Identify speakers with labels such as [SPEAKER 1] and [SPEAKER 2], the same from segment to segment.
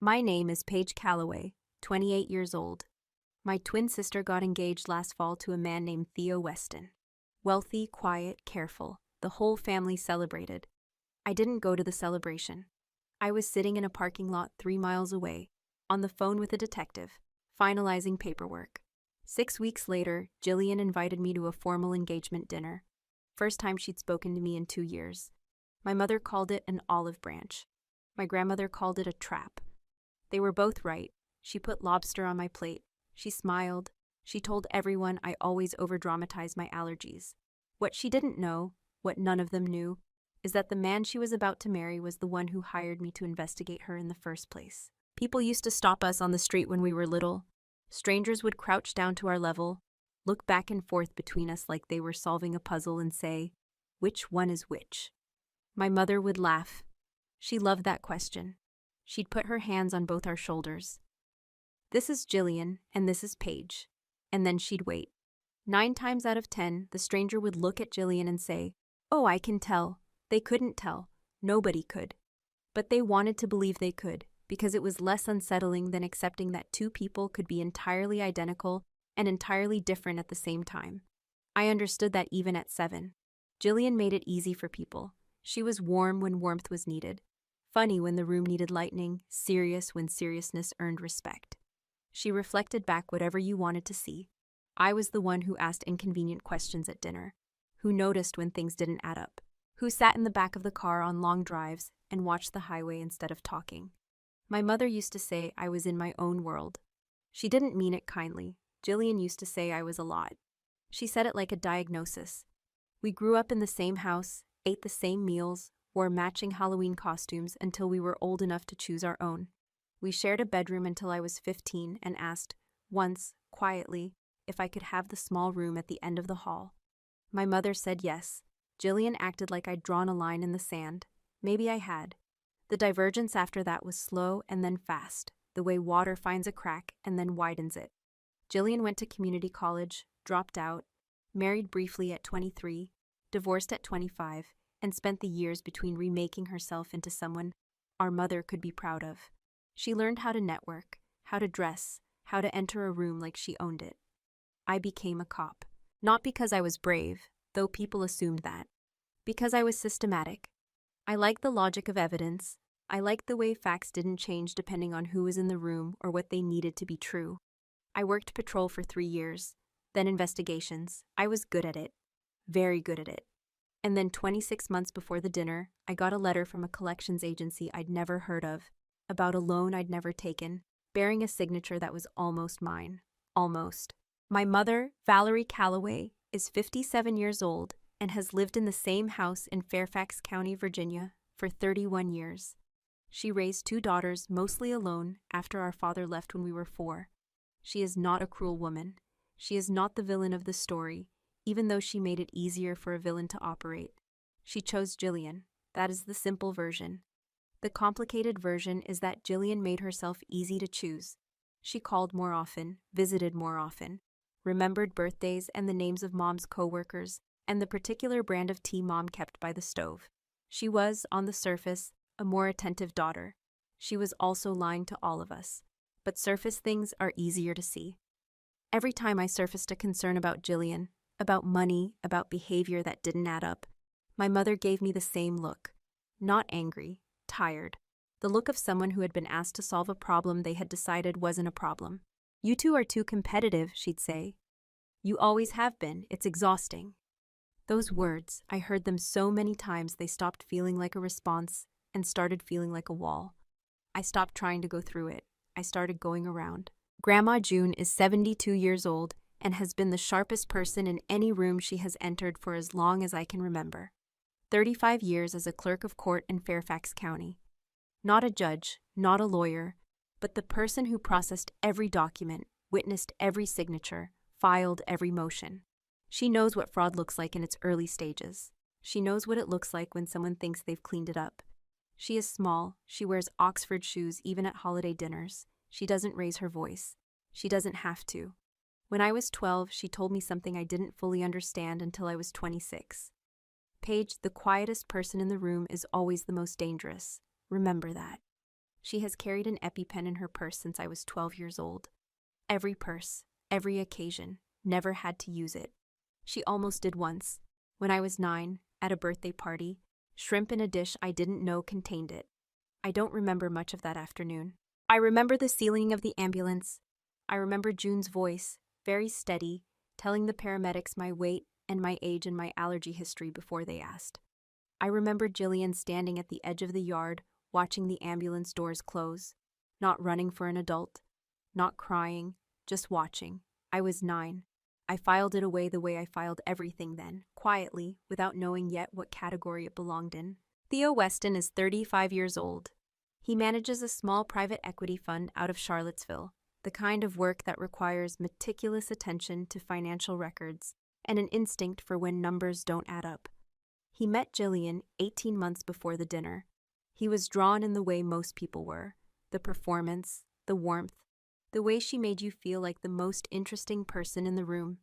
[SPEAKER 1] My name is Paige Calloway, 28 years old. My twin sister got engaged last fall to a man named Theo Weston. Wealthy, quiet, careful. The whole family celebrated. I didn't go to the celebration. I was sitting in a parking lot 3 miles away, on the phone with a detective, finalizing paperwork. 6 weeks later, Jillian invited me to a formal engagement dinner. First time she'd spoken to me in 2 years. My mother called it an olive branch. My grandmother called it a trap. They were both right. She put lobster on my plate. She smiled. She told everyone I always overdramatize my allergies. What she didn't know, what none of them knew, is that the man she was about to marry was the one who hired me to investigate her in the first place. People used to stop us on the street when we were little. Strangers would crouch down to our level, look back and forth between us like they were solving a puzzle and say, "Which one is which?" My mother would laugh. She loved that question. She'd put her hands on both our shoulders. "This is Jillian, and this is Paige." And then she'd wait. 9 times out of 10, the stranger would look at Jillian and say, "Oh, I can tell." They couldn't tell. Nobody could. But they wanted to believe they could, because it was less unsettling than accepting that 2 people could be entirely identical and entirely different at the same time. I understood that even at 7. Jillian made it easy for people. She was warm when warmth was needed, funny when the room needed lightening, serious when seriousness earned respect. She reflected back whatever you wanted to see. I was the one who asked inconvenient questions at dinner, who noticed when things didn't add up, who sat in the back of the car on long drives and watched the highway instead of talking. My mother used to say I was in my own world. She didn't mean it kindly. Jillian used to say I was a lot. She said it like a diagnosis. We grew up in the same house, ate the same meals, wore matching Halloween costumes until we were old enough to choose our own. We shared a bedroom until I was 15 and asked, once, quietly, if I could have the small room at the end of the hall. My mother said yes. Jillian acted like I'd drawn a line in the sand. Maybe I had. The divergence after that was slow and then fast, the way water finds a crack and then widens it. Jillian went to community college, dropped out, married briefly at 23, divorced at 25, and spent the years between remaking herself into someone our mother could be proud of. She learned how to network, how to dress, how to enter a room like she owned it. I became a cop. Not because I was brave, though people assumed that. Because I was systematic. I liked the logic of evidence. I liked the way facts didn't change depending on who was in the room or what they needed to be true. I worked patrol for 3 years, then investigations. I was good at it. Very good at it. And then 26 months before the dinner, I got a letter from a collections agency I'd never heard of, about a loan I'd never taken, bearing a signature that was almost mine. Almost. My mother, Valerie Calloway, is 57 years old and has lived in the same house in Fairfax County, Virginia, for 31 years. She raised 2 daughters mostly alone after our father left when we were 4. She is not a cruel woman. She is not the villain of the story, even though she made it easier for a villain to operate. She chose Jillian. That is the simple version. The complicated version is that Jillian made herself easy to choose. She called more often, visited more often, remembered birthdays and the names of Mom's coworkers, and the particular brand of tea Mom kept by the stove. She was, on the surface, a more attentive daughter. She was also lying to all of us. But surface things are easier to see. Every time I surfaced a concern about Jillian, about money, about behavior that didn't add up, my mother gave me the same look. Not angry, tired. The look of someone who had been asked to solve a problem they had decided wasn't a problem. "You two are too competitive," she'd say. "You always have been. It's exhausting." Those words, I heard them so many times they stopped feeling like a response and started feeling like a wall. I stopped trying to go through it. I started going around. Grandma June is 72 years old and has been the sharpest person in any room she has entered for as long as I can remember. 35 years as a clerk of court in Fairfax County. Not a judge, not a lawyer, but the person who processed every document, witnessed every signature, filed every motion. She knows what fraud looks like in its early stages. She knows what it looks like when someone thinks they've cleaned it up. She is small. She wears Oxford shoes even at holiday dinners. She doesn't raise her voice. She doesn't have to. When I was 12, she told me something I didn't fully understand until I was 26. "Paige, the quietest person in the room is always the most dangerous. Remember that." She has carried an EpiPen in her purse since I was 12 years old. Every purse, every occasion, never had to use it. She almost did once. When I was 9, at a birthday party, shrimp in a dish I didn't know contained it. I don't remember much of that afternoon. I remember the ceiling of the ambulance. I remember June's voice, very steady, telling the paramedics my weight and my age and my allergy history before they asked. I remember Jillian standing at the edge of the yard, watching the ambulance doors close, not running for an adult, not crying, just watching. I was 9. I filed it away the way I filed everything then, quietly, without knowing yet what category it belonged in. Theo Weston is 35 years old. He manages a small private equity fund out of Charlottesville, the kind of work that requires meticulous attention to financial records and an instinct for when numbers don't add up. He met Jillian 18 months before the dinner. He was drawn in the way most people were, the performance, the warmth, the way she made you feel like the most interesting person in the room.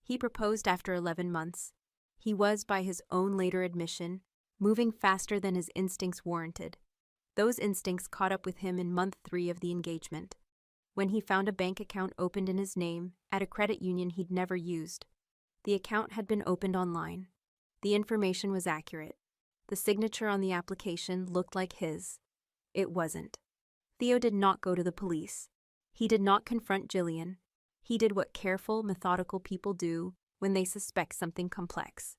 [SPEAKER 1] He proposed after 11 months. He was, by his own later admission, moving faster than his instincts warranted. Those instincts caught up with him in month 3 of the engagement, when he found a bank account opened in his name at a credit union he'd never used. The account had been opened online. The information was accurate. The signature on the application looked like his. It wasn't. Theo did not go to the police. He did not confront Jillian. He did what careful, methodical people do when they suspect something complex.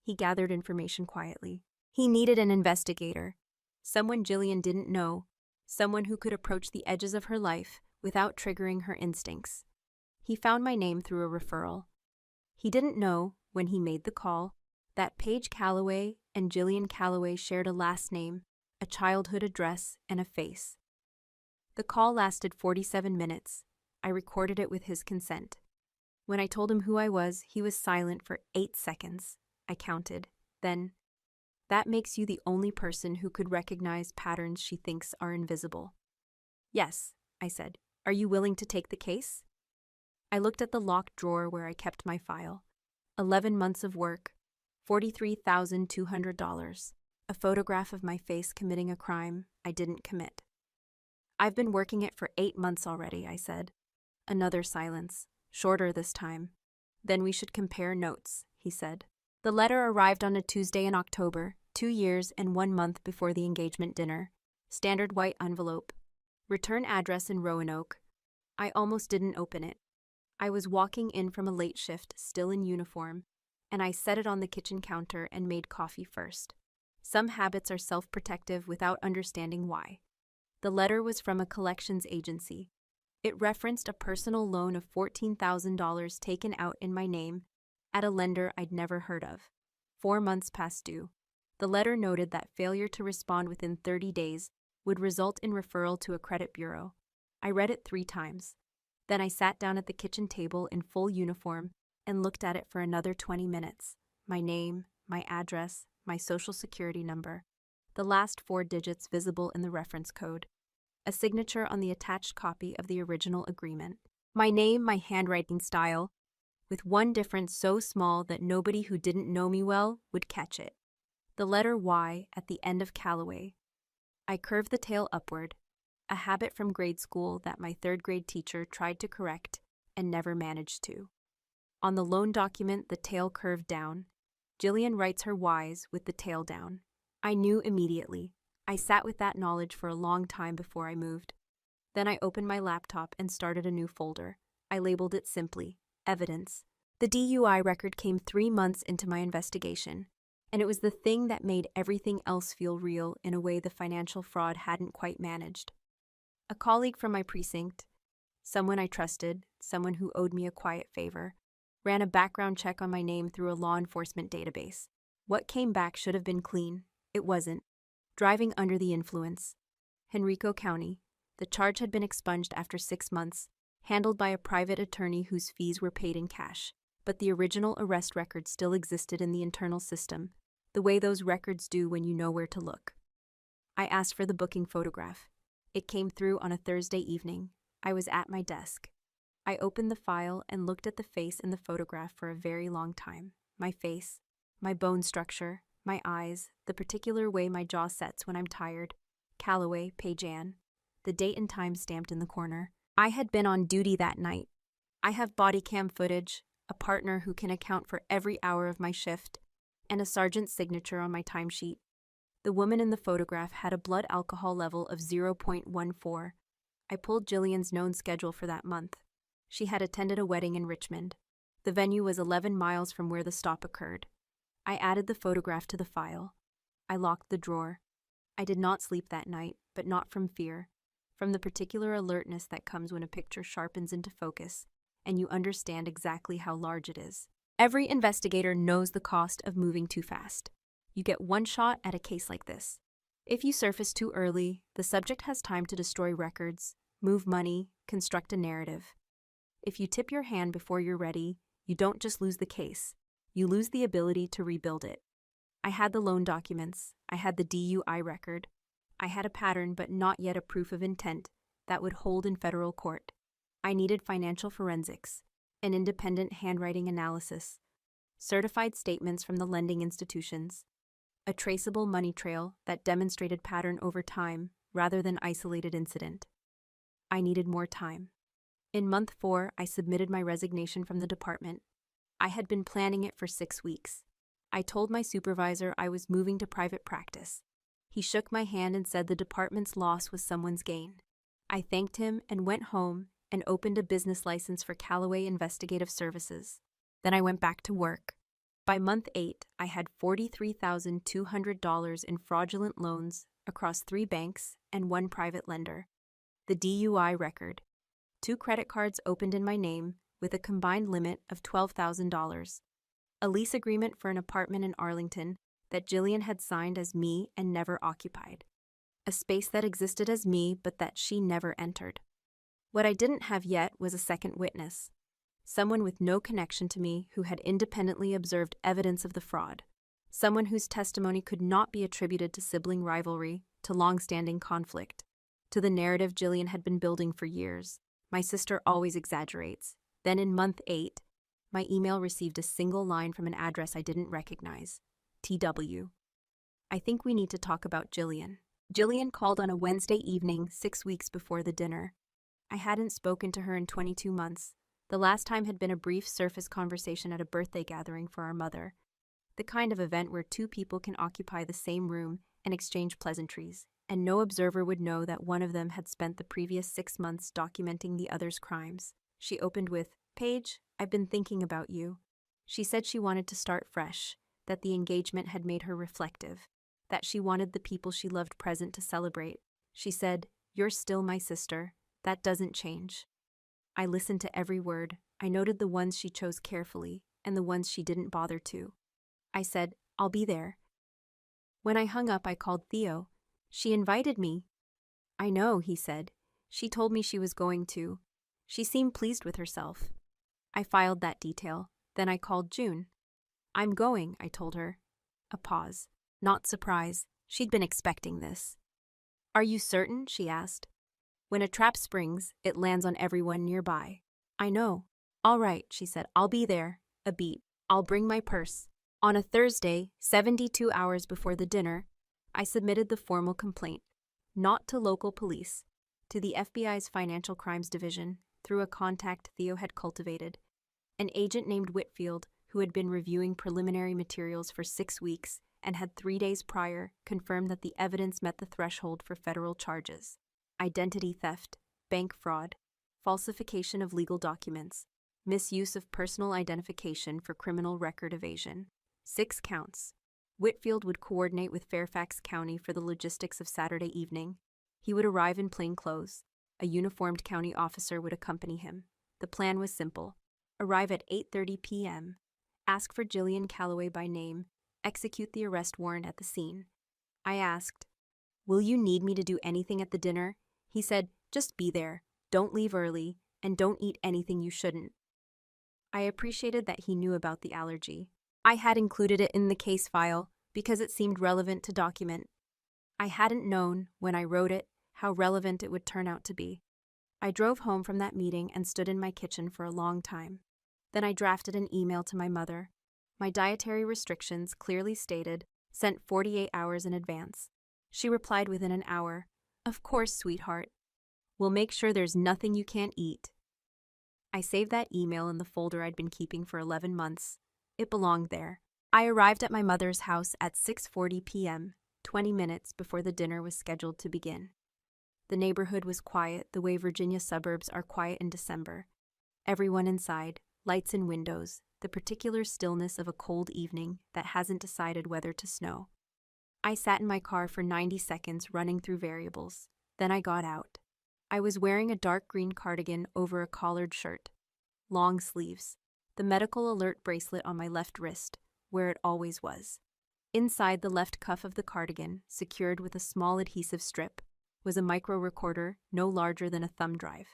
[SPEAKER 1] He gathered information quietly. He needed an investigator, someone Jillian didn't know, someone who could approach the edges of her life without triggering her instincts. He found my name through a referral. He didn't know, when he made the call, that Paige Calloway and Jillian Calloway shared a last name, a childhood address, and a face. The call lasted 47 minutes. I recorded it with his consent. When I told him who I was, he was silent for 8 seconds. I counted. Then, "That makes you the only person who could recognize patterns she thinks are invisible." "Yes," I said. "Are you willing to take the case?" I looked at the locked drawer where I kept my file. 11 months of work, $43,200, a photograph of my face committing a crime I didn't commit. "I've been working it for 8 months already," I said. Another silence, shorter this time. "Then we should compare notes," he said. The letter arrived on a Tuesday in October, 2 years and 1 month before the engagement dinner. Standard white envelope. Return address in Roanoke. I almost didn't open it. I was walking in from a late shift, still in uniform, and I set it on the kitchen counter and made coffee first. Some habits are self-protective without understanding why. The letter was from a collections agency. It referenced a personal loan of $14,000 taken out in my name at a lender I'd never heard of. 4 months past due. The letter noted that failure to respond within 30 days would result in referral to a credit bureau. I read it 3 times. Then I sat down at the kitchen table in full uniform and looked at it for another 20 minutes. My name, my address, my social security number, the last 4 digits visible in the reference code, a signature on the attached copy of the original agreement. My name, my handwriting style, with one difference so small that nobody who didn't know me well would catch it. The letter Y at the end of Calloway. I curved the tail upward, a habit from grade school that my 3rd grade teacher tried to correct and never managed to. On the loan document, the tail curved down. Jillian writes her Ys with the tail down. I knew immediately. I sat with that knowledge for a long time before I moved. Then I opened my laptop and started a new folder. I labeled it simply, Evidence. The DUI record came 3 months into my investigation, and it was the thing that made everything else feel real in a way the financial fraud hadn't quite managed. A colleague from my precinct, someone I trusted, someone who owed me a quiet favor, ran a background check on my name through a law enforcement database. What came back should have been clean. It wasn't. Driving under the influence. Henrico County. The charge had been expunged after 6 months, handled by a private attorney whose fees were paid in cash. But the original arrest record still existed in the internal system, the way those records do when you know where to look. I asked for the booking photograph. It came through on a Thursday evening. I was at my desk. I opened the file and looked at the face in the photograph for a very long time. My face, my bone structure, my eyes, the particular way my jaw sets when I'm tired. Calloway, Paige Ann. the date and time stamped in the corner. I had been on duty that night. I have body cam footage, a partner who can account for every hour of my shift, and a sergeant's signature on my timesheet. The woman in the photograph had a blood alcohol level of 0.14. I pulled Jillian's known schedule for that month. She had attended a wedding in Richmond. The venue was 11 miles from where the stop occurred. I added the photograph to the file. I locked the drawer. I did not sleep that night, but not from fear, from the particular alertness that comes when a picture sharpens into focus and you understand exactly how large it is. Every investigator knows the cost of moving too fast. You get one shot at a case like this. If you surface too early, the subject has time to destroy records, move money, construct a narrative. If you tip your hand before you're ready, you don't just lose the case, you lose the ability to rebuild it. I had the loan documents, I had the DUI record, I had a pattern but not yet a proof of intent that would hold in federal court. I needed financial forensics, an independent handwriting analysis, certified statements from the lending institutions, a traceable money trail that demonstrated pattern over time rather than isolated incident. I needed more time. In month 4, I submitted my resignation from the department. I had been planning it for 6 weeks. I told my supervisor I was moving to private practice. He shook my hand and said the department's loss was someone's gain. I thanked him and went home and opened a business license for Callaway Investigative Services. Then I went back to work. By month 8, I had $43,200 in fraudulent loans across 3 banks and 1 private lender. The DUI record. 2 credit cards opened in my name with a combined limit of $12,000. A lease agreement for an apartment in Arlington that Jillian had signed as me and never occupied. A space that existed as me but that she never entered. What I didn't have yet was a second witness. Someone with no connection to me who had independently observed evidence of the fraud. Someone whose testimony could not be attributed to sibling rivalry, to long-standing conflict, to the narrative Jillian had been building for years. My sister always exaggerates. Then in month 8, my email received a single line from an address I didn't recognize. TW. I think we need to talk about Jillian. Jillian called on a Wednesday evening 6 weeks before the dinner. I hadn't spoken to her in 22 months. The last time had been a brief surface conversation at a birthday gathering for our mother. The kind of event where 2 people can occupy the same room and exchange pleasantries, and no observer would know that one of them had spent the previous 6 months documenting the other's crimes. She opened with, "Paige, I've been thinking about you." She said she wanted to start fresh, that the engagement had made her reflective, that she wanted the people she loved present to celebrate. She said, "You're still my sister. That doesn't change." I listened to every word. I noted the ones she chose carefully and the ones she didn't bother to. I said, "I'll be there." When I hung up, I called Theo. "She invited me." "I know," he said. "She told me she was going to. She seemed pleased with herself." I filed that detail. Then I called June. "I'm going," I told her. A pause. Not surprise. She'd been expecting this. "Are you certain?" she asked. "When a trap springs, it lands on everyone nearby." "I know." "All right," she said. "I'll be there." A beat. "I'll bring my purse." On a Thursday, 72 hours before the dinner, I submitted the formal complaint, not to local police, to the FBI's Financial Crimes Division, through a contact Theo had cultivated, an agent named Whitfield who had been reviewing preliminary materials for 6 weeks and had 3 days prior confirmed that the evidence met the threshold for federal charges. Identity theft, bank fraud, falsification of legal documents, misuse of personal identification for criminal record evasion. 6 counts. Whitfield would coordinate with Fairfax County for the logistics of Saturday evening. He would arrive in plain clothes. A uniformed county officer would accompany him. The plan was simple. Arrive at 8:30 p.m., ask for Jillian Callaway by name, execute the arrest warrant at the scene. I asked, "Will you need me to do anything at the dinner?" He said, "Just be there, don't leave early, and don't eat anything you shouldn't." I appreciated that he knew about the allergy. I had included it in the case file because it seemed relevant to document. I hadn't known, when I wrote it, how relevant it would turn out to be. I drove home from that meeting and stood in my kitchen for a long time. Then I drafted an email to my mother. My dietary restrictions, clearly stated, sent 48 hours in advance. She replied within an hour, "Of course, sweetheart. We'll make sure there's nothing you can't eat. I saved that email in the folder I'd been keeping for 11 months. It belonged there. I arrived at my mother's house at 6:40 p.m., 20 minutes before the dinner was scheduled to begin. The neighborhood was quiet the way Virginia suburbs are quiet in December. Everyone inside, lights in windows, the particular stillness of a cold evening that hasn't decided whether to snow. I sat in my car for 90 seconds running through variables. Then I got out. I was wearing a dark green cardigan over a collared shirt. Long sleeves. The medical alert bracelet on my left wrist, where it always was. Inside the left cuff of the cardigan, secured with a small adhesive strip, was a micro recorder no larger than a thumb drive.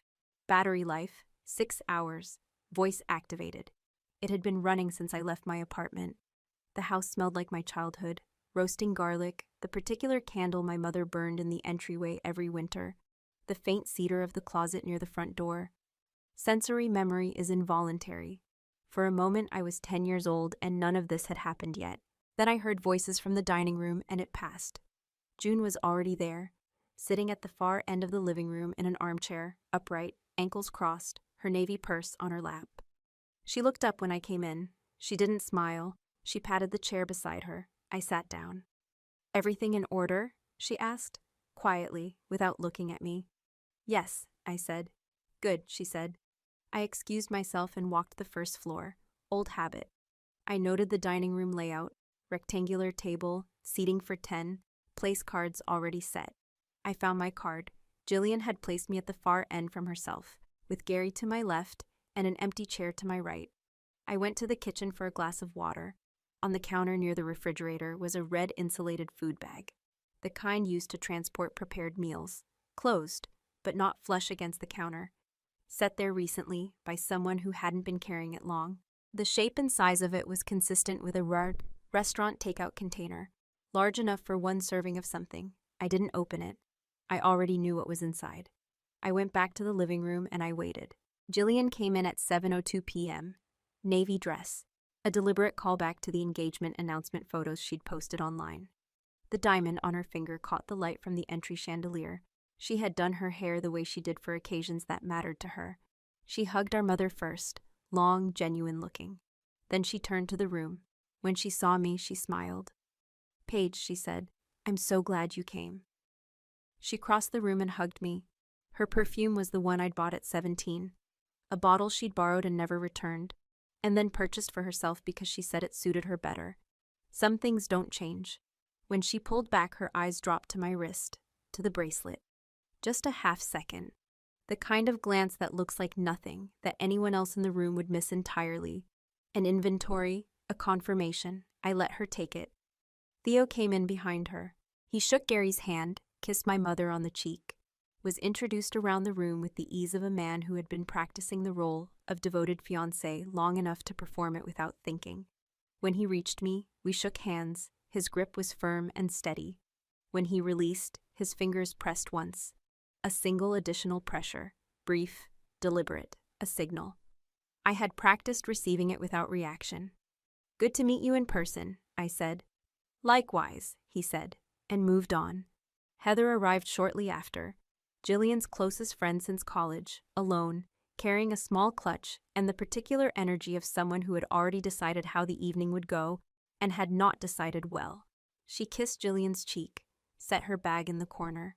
[SPEAKER 1] Battery life, 6 hours. Voice activated. It had been running since I left my apartment. The house smelled like my childhood. Roasting garlic, the particular candle my mother burned in the entryway every winter, the faint cedar of the closet near the front door. Sensory memory is involuntary. For a moment I was 10 years old and none of this had happened yet. Then I heard voices from the dining room and it passed. June was already there, sitting at the far end of the living room in an armchair, upright, ankles crossed, her navy purse on her lap. She looked up when I came in. She didn't smile. She patted the chair beside her. I sat down. "Everything in order?" she asked, quietly, without looking at me. "Yes," I said. "Good," she said. I excused myself and walked the first floor. Old habit. I noted the dining room layout, rectangular table, seating for 10, place cards already set. I found my card. Jillian had placed me at the far end from herself, with Gary to my left and an empty chair to my right. I went to the kitchen for a glass of water. On the counter near the refrigerator was a red insulated food bag, the kind used to transport prepared meals, closed, but not flush against the counter, set there recently by someone who hadn't been carrying it long. The shape and size of it was consistent with a restaurant takeout container, large enough for one serving of something. I didn't open it. I already knew what was inside. I went back to the living room and I waited. Jillian came in at 7:02 p.m., navy dress, a deliberate callback to the engagement announcement photos she'd posted online. The diamond on her finger caught the light from the entry chandelier. She had done her hair the way she did for occasions that mattered to her. She hugged our mother first, long, genuine looking. Then she turned to the room. When she saw me, she smiled. "Paige," she said, "I'm so glad you came." She crossed the room and hugged me. Her perfume was the one I'd bought at 17, a bottle she'd borrowed and never returned, and then purchased for herself because she said it suited her better. Some things don't change. When she pulled back, her eyes dropped to my wrist, to the bracelet. Just a half second. The kind of glance that looks like nothing, that anyone else in the room would miss entirely. An inventory, a confirmation. I let her take it. Theo came in behind her. He shook Gary's hand, kissed my mother on the cheek, was introduced around the room with the ease of a man who had been practicing the role of devoted fiancé long enough to perform it without thinking. When he reached me, we shook hands. His grip was firm and steady. When he released, his fingers pressed once. A single additional pressure, brief, deliberate, a signal. I had practiced receiving it without reaction. "Good to meet you in person," I said. "Likewise," he said, and moved on. Heather arrived shortly after, Jillian's closest friend since college, alone, carrying a small clutch and the particular energy of someone who had already decided how the evening would go and had not decided well. She kissed Jillian's cheek, set her bag in the corner.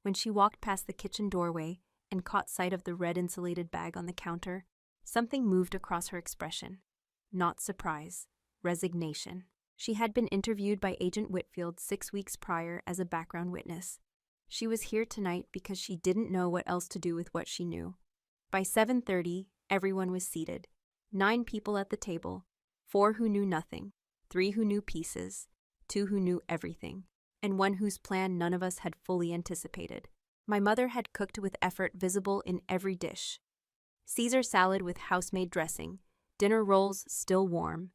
[SPEAKER 1] When she walked past the kitchen doorway and caught sight of the red insulated bag on the counter, something moved across her expression. Not surprise, resignation. She had been interviewed by Agent Whitfield 6 weeks prior as a background witness. She was here tonight because she didn't know what else to do with what she knew. By 7:30, everyone was seated. 9 people at the table, 4 who knew nothing, 3 who knew pieces, 2 who knew everything, and 1 whose plan none of us had fully anticipated. My mother had cooked with effort visible in every dish. Caesar salad with house-made dressing, dinner rolls still warm,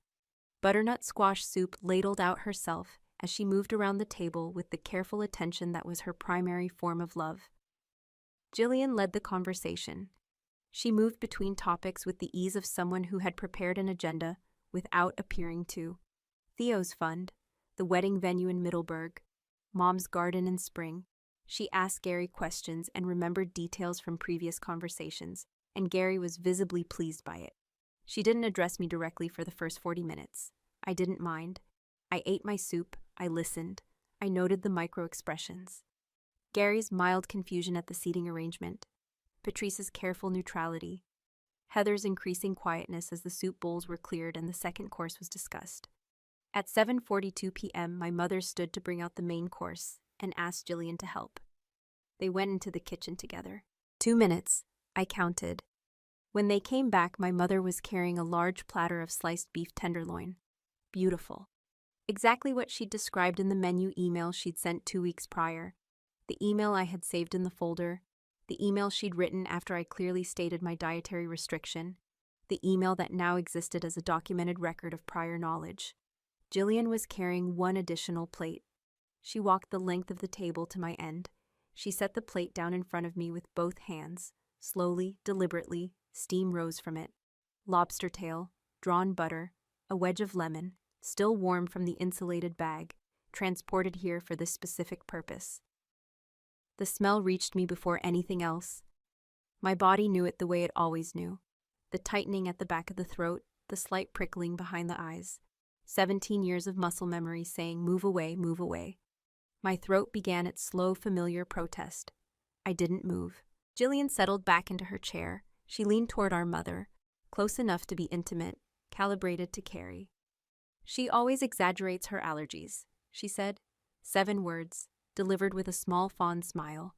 [SPEAKER 1] butternut squash soup ladled out herself as she moved around the table with the careful attention that was her primary form of love. Jillian led the conversation. She moved between topics with the ease of someone who had prepared an agenda without appearing to. Theo's fund, the wedding venue in Middleburg, Mom's garden in spring, She asked Gary questions and remembered details from previous conversations, and Gary was visibly pleased by it. She didn't address me directly for the first 40 minutes. I didn't mind. I ate my soup, I listened, I noted the micro-expressions. Gary's mild confusion at the seating arrangement, Patrice's careful neutrality, Heather's increasing quietness as the soup bowls were cleared and the second course was discussed. At 7:42 p.m., my mother stood to bring out the main course and asked Jillian to help. They went into the kitchen together. 2 minutes, I counted. When they came back, my mother was carrying a large platter of sliced beef tenderloin. Beautiful. Exactly what she'd described in the menu email she'd sent 2 weeks prior. The email I had saved in the folder. The email she'd written after I clearly stated my dietary restriction. The email that now existed as a documented record of prior knowledge. Jillian was carrying one additional plate. She walked the length of the table to my end. She set the plate down in front of me with both hands. Slowly, deliberately, steam rose from it. Lobster tail, drawn butter, a wedge of lemon, still warm from the insulated bag, transported here for this specific purpose. The smell reached me before anything else. My body knew it the way it always knew. The tightening at the back of the throat, the slight prickling behind the eyes. 17 years of muscle memory saying, move away, move away. My throat began its slow, familiar protest. I didn't move. Jillian settled back into her chair. She leaned toward our mother, close enough to be intimate, calibrated to carry. She always exaggerates her allergies, she said. 7 words, delivered with a small fond smile.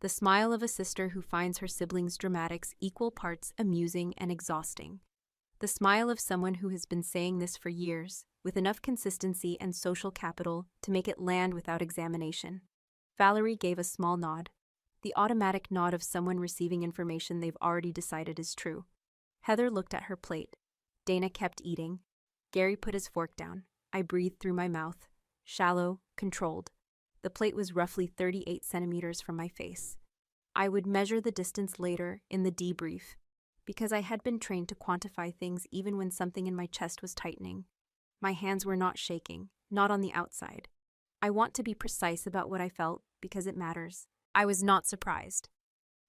[SPEAKER 1] The smile of a sister who finds her siblings' dramatics equal parts amusing and exhausting. The smile of someone who has been saying this for years, with enough consistency and social capital to make it land without examination. Valerie gave a small nod, the automatic nod of someone receiving information they've already decided is true. Heather looked at her plate. Dana kept eating. Gary put his fork down. I breathed through my mouth. Shallow, controlled. The plate was roughly 38 centimeters from my face. I would measure the distance later in the debrief, because I had been trained to quantify things even when something in my chest was tightening. My hands were not shaking, not on the outside. I want to be precise about what I felt because it matters. I was not surprised.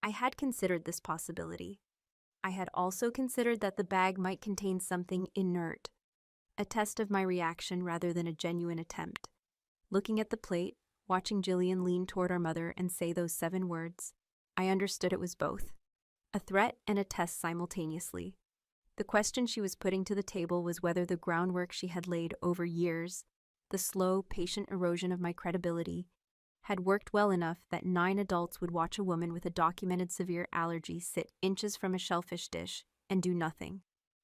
[SPEAKER 1] I had considered this possibility. I had also considered that the bag might contain something inert, a test of my reaction rather than a genuine attempt. Looking at the plate, watching Jillian lean toward our mother and say those 7 words, I understood it was both. A threat and a test simultaneously. The question she was putting to the table was whether the groundwork she had laid over years, the slow, patient erosion of my credibility, had worked well enough that 9 adults would watch a woman with a documented severe allergy sit inches from a shellfish dish and do nothing.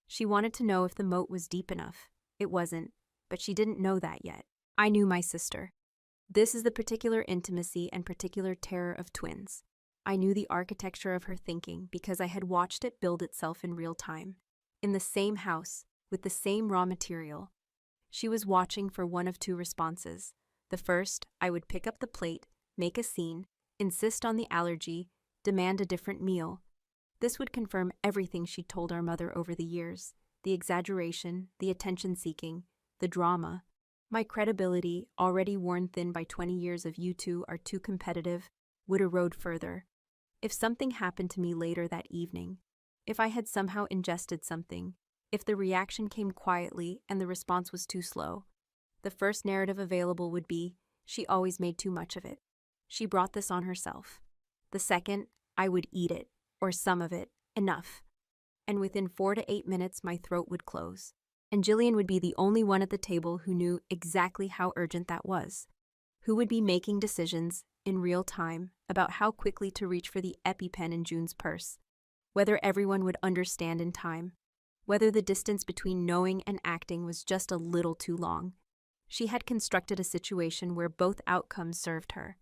[SPEAKER 1] She wanted to know if the moat was deep enough. It wasn't, but she didn't know that yet. I knew my sister. This is the particular intimacy and particular terror of twins. I knew the architecture of her thinking because I had watched it build itself in real time. In the same house, with the same raw material. She was watching for one of 2 responses. The first, I would pick up the plate, make a scene, insist on the allergy, demand a different meal. This would confirm everything she'd told our mother over the years. The exaggeration, the attention-seeking, the drama. My credibility, already worn thin by 20 years of you two are too competitive, would erode further. If something happened to me later that evening, if I had somehow ingested something, if the reaction came quietly and the response was too slow, the first narrative available would be, she always made too much of it. She brought this on herself. The second, I would eat it, or some of it, enough. And within 4 to 8 minutes my throat would close. And Jillian would be the only one at the table who knew exactly how urgent that was, who would be making decisions in real time about how quickly to reach for the EpiPen in June's purse, whether everyone would understand in time, whether the distance between knowing and acting was just a little too long. She had constructed a situation where both outcomes served her.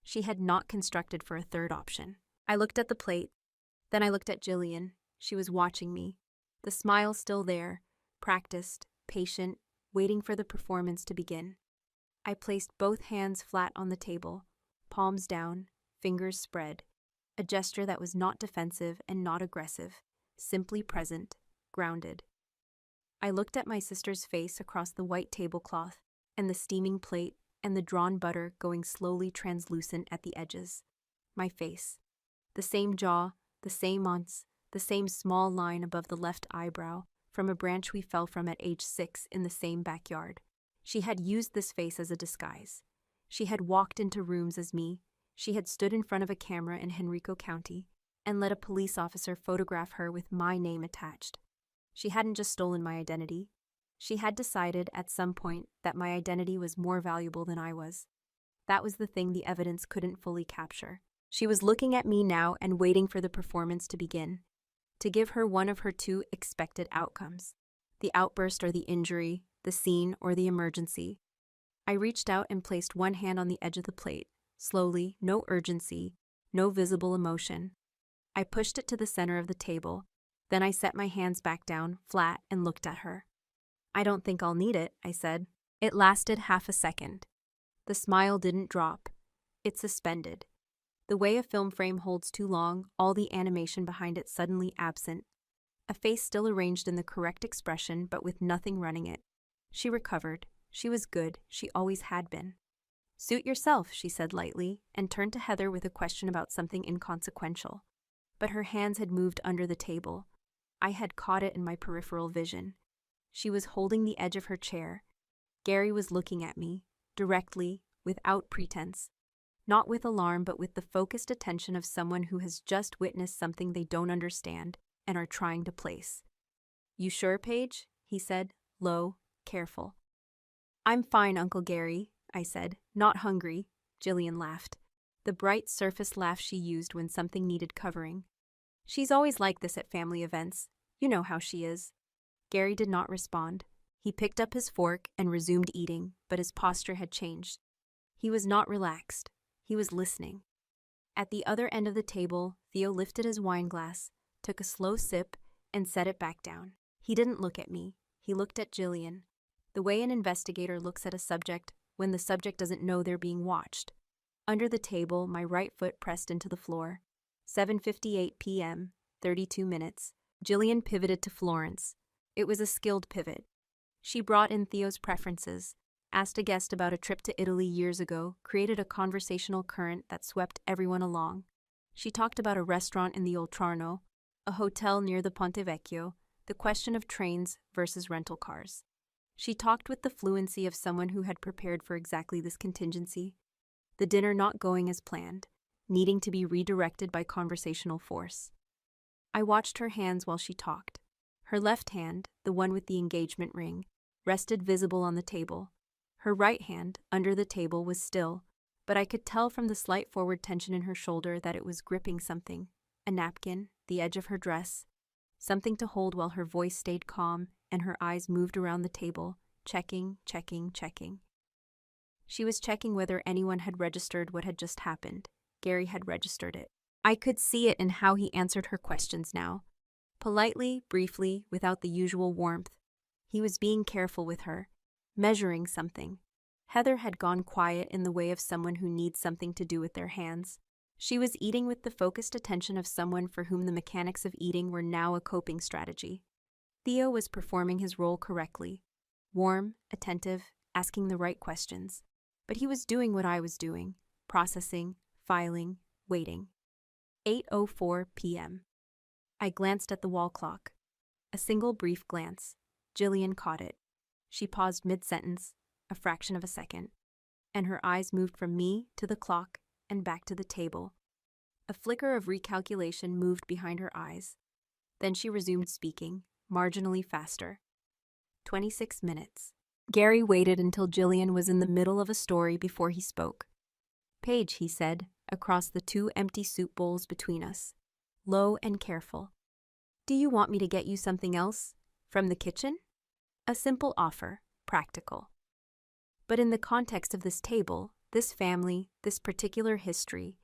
[SPEAKER 1] She had not constructed for a third option. I looked at the plate, then I looked at Jillian. She was watching me, the smile still there, practiced, patient, waiting for the performance to begin. I placed both hands flat on the table, palms down, fingers spread, a gesture that was not defensive and not aggressive, simply present, grounded. I looked at my sister's face across the white tablecloth and the steaming plate, and the drawn butter going slowly translucent at the edges. My face. The same jaw, the same ounce, the same small line above the left eyebrow, from a branch we fell from at age 6 in the same backyard. She had used this face as a disguise. She had walked into rooms as me. She had stood in front of a camera in Henrico County and let a police officer photograph her with my name attached. She hadn't just stolen my identity. She had decided at some point that my identity was more valuable than I was. That was the thing the evidence couldn't fully capture. She was looking at me now and waiting for the performance to begin, to give her one of her two expected outcomes: the outburst or the injury, the scene or the emergency. I reached out and placed one hand on the edge of the plate, slowly, no urgency, no visible emotion. I pushed it to the center of the table. Then I set my hands back down, flat, and looked at her. "I don't think I'll need it," I said. It lasted half a second. The smile didn't drop. It suspended. The way a film frame holds too long, all the animation behind it suddenly absent. A face still arranged in the correct expression, but with nothing running it. She recovered. She was good. She always had been. "Suit yourself," she said lightly, and turned to Heather with a question about something inconsequential. But her hands had moved under the table. I had caught it in my peripheral vision. She was holding the edge of her chair. Gary was looking at me, directly, without pretense. Not with alarm, but with the focused attention of someone who has just witnessed something they don't understand and are trying to place. "You sure, Paige?" he said, low, careful. "I'm fine, Uncle Gary," I said. "Not hungry." Jillian laughed. The bright surface laugh she used when something needed covering. "She's always like this at family events. You know how she is." Gary did not respond. He picked up his fork and resumed eating, but his posture had changed. He was not relaxed. He was listening. At the other end of the table, Theo lifted his wine glass, took a slow sip, and set it back down. He didn't look at me. He looked at Jillian, the way an investigator looks at a subject when the subject doesn't know they're being watched. Under the table, my right foot pressed into the floor. 7:58 p.m., 32 minutes. Jillian pivoted to Florence. It was a skilled pivot. She brought in Theo's preferences, asked a guest about a trip to Italy years ago, created a conversational current that swept everyone along. She talked about a restaurant in the Oltrarno, a hotel near the Ponte Vecchio, the question of trains versus rental cars. She talked with the fluency of someone who had prepared for exactly this contingency, the dinner not going as planned, needing to be redirected by conversational force. I watched her hands while she talked. Her left hand, the one with the engagement ring, rested visible on the table. Her right hand, under the table, was still, but I could tell from the slight forward tension in her shoulder that it was gripping something: a napkin, the edge of her dress, something to hold while her voice stayed calm and her eyes moved around the table, checking. She was checking whether anyone had registered what had just happened. Gary had registered it. I could see it in how he answered her questions now. Politely, briefly, without the usual warmth. He was being careful with her, measuring something. Heather had gone quiet in the way of someone who needs something to do with their hands. She was eating with the focused attention of someone for whom the mechanics of eating were now a coping strategy. Theo was performing his role correctly, warm, attentive, asking the right questions. But he was doing what I was doing, processing, filing, waiting. 8:04 p.m. I glanced at the wall clock. A single brief glance. Jillian caught it. She paused mid-sentence, a fraction of a second, and her eyes moved from me to the clock and back to the table. A flicker of recalculation moved behind her eyes. Then she resumed speaking, marginally faster. 26 minutes. Gary waited until Jillian was in the middle of a story before he spoke. "Paige," he said, across the two empty soup bowls between us, low and careful. "Do you want me to get you something else? From the kitchen?" A simple offer, practical. But in the context of this table, this family, this particular history,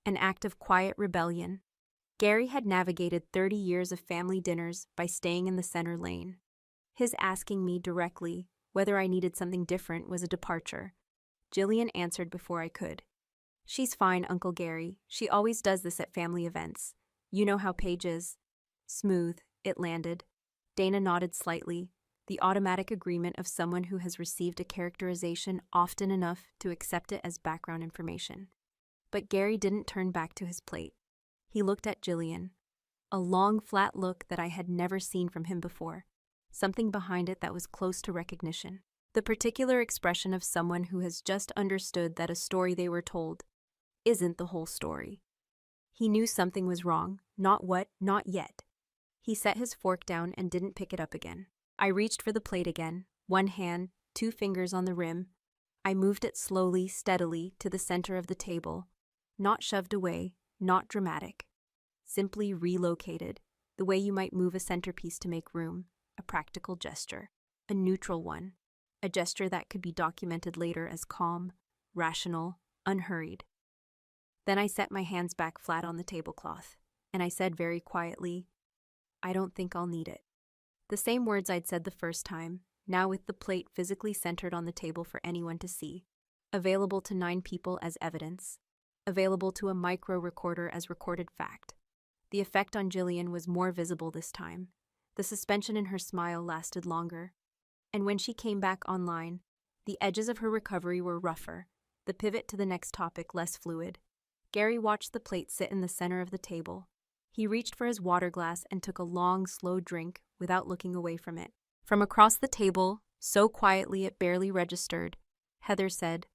[SPEAKER 1] an act of quiet rebellion, Gary had navigated 30 years of family dinners by staying in the center lane. His asking me directly whether I needed something different was a departure. Jillian answered before I could. "She's fine, Uncle Gary. She always does this at family events. You know how Paige is." Smooth, it landed. Dana nodded slightly. the automatic agreement of someone who has received a characterization often enough to accept it as background information. But Gary didn't turn back to his plate. He looked at Jillian, a long, flat look that I had never seen from him before, something behind it that was close to recognition. The particular expression of someone who has just understood that a story they were told isn't the whole story. He knew something was wrong, not what, not yet. He set his fork down and didn't pick it up again. I reached for the plate again, one hand, 2 fingers on the rim. I moved it slowly, steadily, to the center of the table, not shoved away, not dramatic. Simply relocated, the way you might move a centerpiece to make room, a practical gesture, a neutral one, a gesture that could be documented later as calm, rational, unhurried. Then I set my hands back flat on the tablecloth, and I said very quietly, "I don't think I'll need it." The same words I'd said the first time, now with the plate physically centered on the table for anyone to see, available to 9 people as evidence, available to a micro recorder as recorded fact. The effect on Jillian was more visible this time. The suspension in her smile lasted longer. And when she came back online, the edges of her recovery were rougher, the pivot to the next topic less fluid. Gary watched the plate sit in the center of the table. He reached for his water glass and took a long, slow drink without looking away from it. From across the table, so quietly it barely registered, Heather said,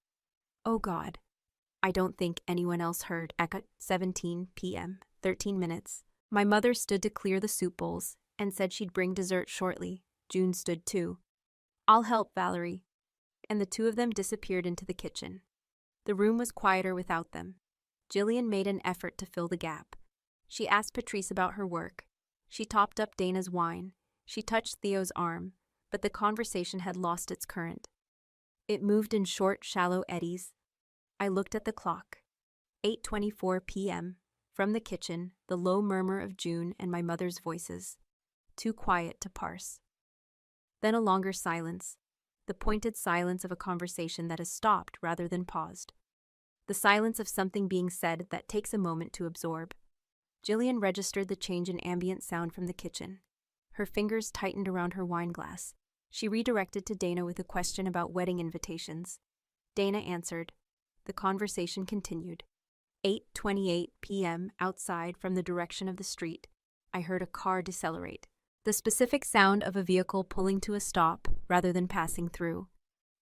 [SPEAKER 1] "Oh God." I don't think anyone else heard. At 17 p.m., 13 minutes. My mother stood to clear the soup bowls and said she'd bring dessert shortly. June stood too. "I'll help, Valerie." And the 2 of them disappeared into the kitchen. The room was quieter without them. Jillian made an effort to fill the gap. She asked Patrice about her work. She topped up Dana's wine. She touched Theo's arm, but the conversation had lost its current. It moved in short, shallow eddies. I looked at the clock. 8:24 p.m. From the kitchen, the low murmur of June and my mother's voices. Too quiet to parse. Then a longer silence, the pointed silence of a conversation that has stopped rather than paused. The silence of something being said that takes a moment to absorb. Jillian registered the change in ambient sound from the kitchen. Her fingers tightened around her wine glass. She redirected to Dana with a question about wedding invitations. Dana answered. The conversation continued. 8:28 p.m. outside from the direction of the street, I heard a car decelerate. The specific sound of a vehicle pulling to a stop rather than passing through.